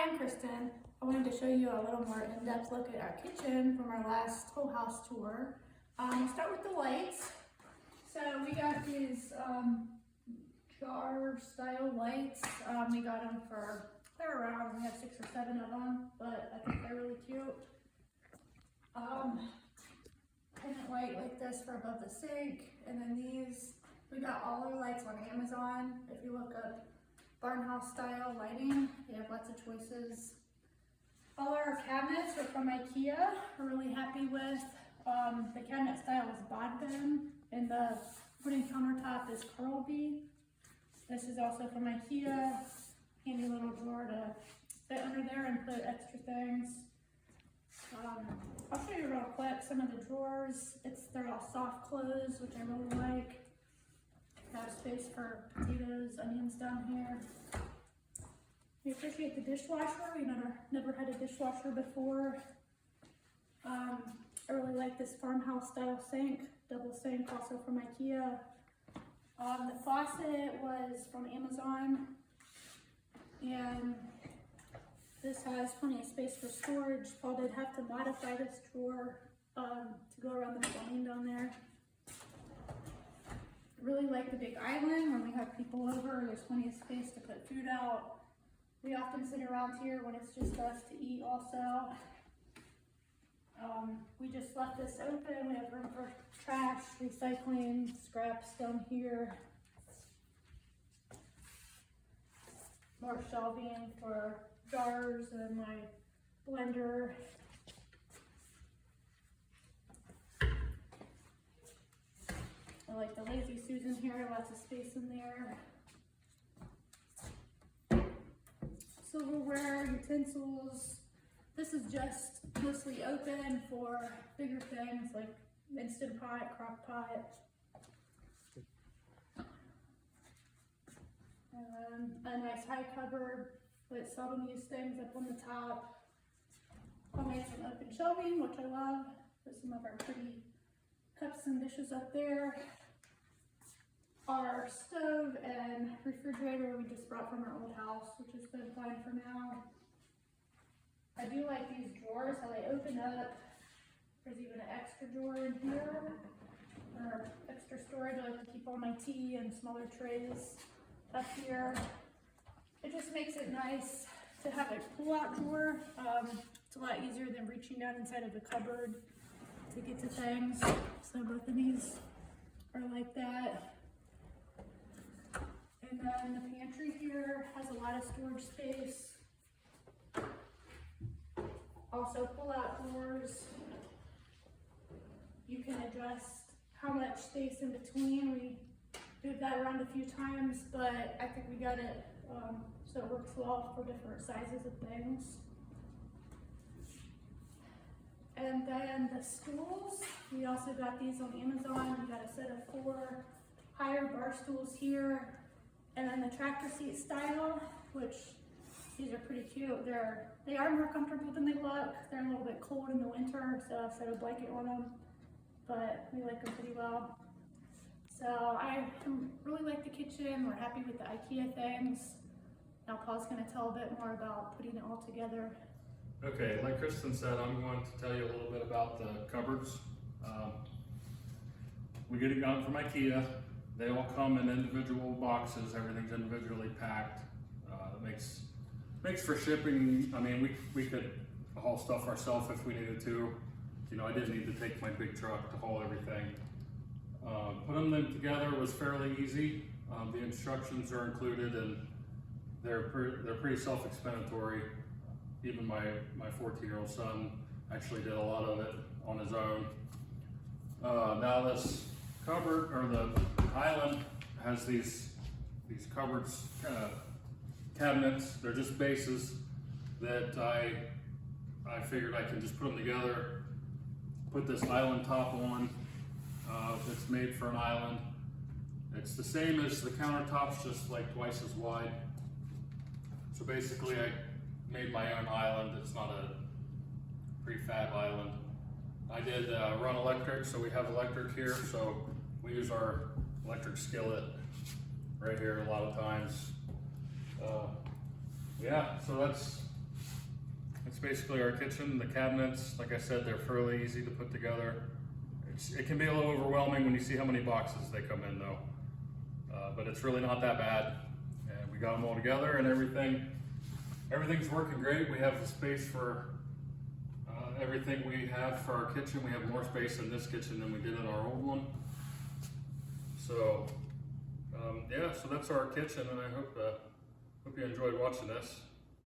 I'm Kristen. I wanted to show you a little more in-depth look at our kitchen from our last whole house tour. We'll start with the lights. So we got these jar-style lights. We got them they're around, we have 6 or 7 of them, but I think they're really cute. Pendant light like this for above the sink, and then these, we got all our lights on Amazon. If you look up farmhouse-style lighting, we have lots of choices. All our cabinets are from Ikea. We're really happy with. The cabinet style is bodbin, and the wooden countertop is Curlby. This is also from Ikea. Handy little drawer to fit under there and put extra things. I'll show you real quick some of the drawers. They're all soft close, which I really like. Have space for potatoes, onions down here. We appreciate the dishwasher. We never had a dishwasher before. I really like this farmhouse style sink, double sink, also from Ikea. The faucet was from Amazon, and this has plenty of space for storage. Paul did have to modify this drawer to go around the plumbing down there. Really like the big island. When we have people over, there's plenty of space to put food out. We often sit around here when it's just us to eat also. We just left this open. We have room for trash, recycling, scraps down here. More shelving for jars and my blender. I like the Lazy Susan here, lots of space in there. Silverware, utensils. This is just mostly open for bigger things like Instant Pot, crock pot. A nice high cupboard with seldom used things up on the top. I made some open shelving, which I love. Put some of our pretty cups and dishes up there. Our stove and refrigerator we just brought from our old house, which has been fine for now. I do like these drawers, how they open up. There's even an extra drawer in here, or extra storage. I like to keep all my tea and smaller trays up here. It just makes it nice to have a pull-out drawer. It's a lot easier than reaching down inside of the cupboard to get to things. So both of these are like that. And then the pantry here has a lot of storage space. Also pull-out drawers. You can adjust how much space in between. We moved that around a few times, but I think we got it so it works well for different sizes of things. And then the stools, we also got these on Amazon. We got a set of 4 higher bar stools here. And then the tractor seat style, which these are pretty cute. They are more comfortable than they look. They're a little bit cold in the winter, so I set a blanket on them, but we like them pretty well. So I really like the kitchen. We're happy with the Ikea things. Now Paul's going to tell a bit more about putting it all together. Okay, like Kristen said, I'm going to tell you a little bit about the cupboards. We get it done from Ikea. They all come in individual boxes. Everything's individually packed. It makes for shipping. I mean, we could haul stuff ourselves if we needed to. You know, I didn't need to take my big truck to haul everything. Putting them together was fairly easy. The instructions are included, and they're pretty self-explanatory. Even my 14-year-old son actually did a lot of it on his own. Now this cupboard, or the island, has these cupboards, cabinets. They're just bases that I figured I can just put them together, put this island top on. It's made for an island. It's the same as the countertops, just like twice as wide. So basically I made my own island. It's not a prefab island. I did run electric, so we have electric here, so we use our electric skillet right here a lot of times. Yeah, so It's basically our kitchen. The cabinets, like I said, they're fairly easy to put together. It can be a little overwhelming when you see how many boxes they come in though. But it's really not that bad. And we got them all together and everything's working great. We have the space for everything we have for our kitchen. We have more space in this kitchen than we did in our old one. So yeah, so that's our kitchen, and I hope you enjoyed watching this.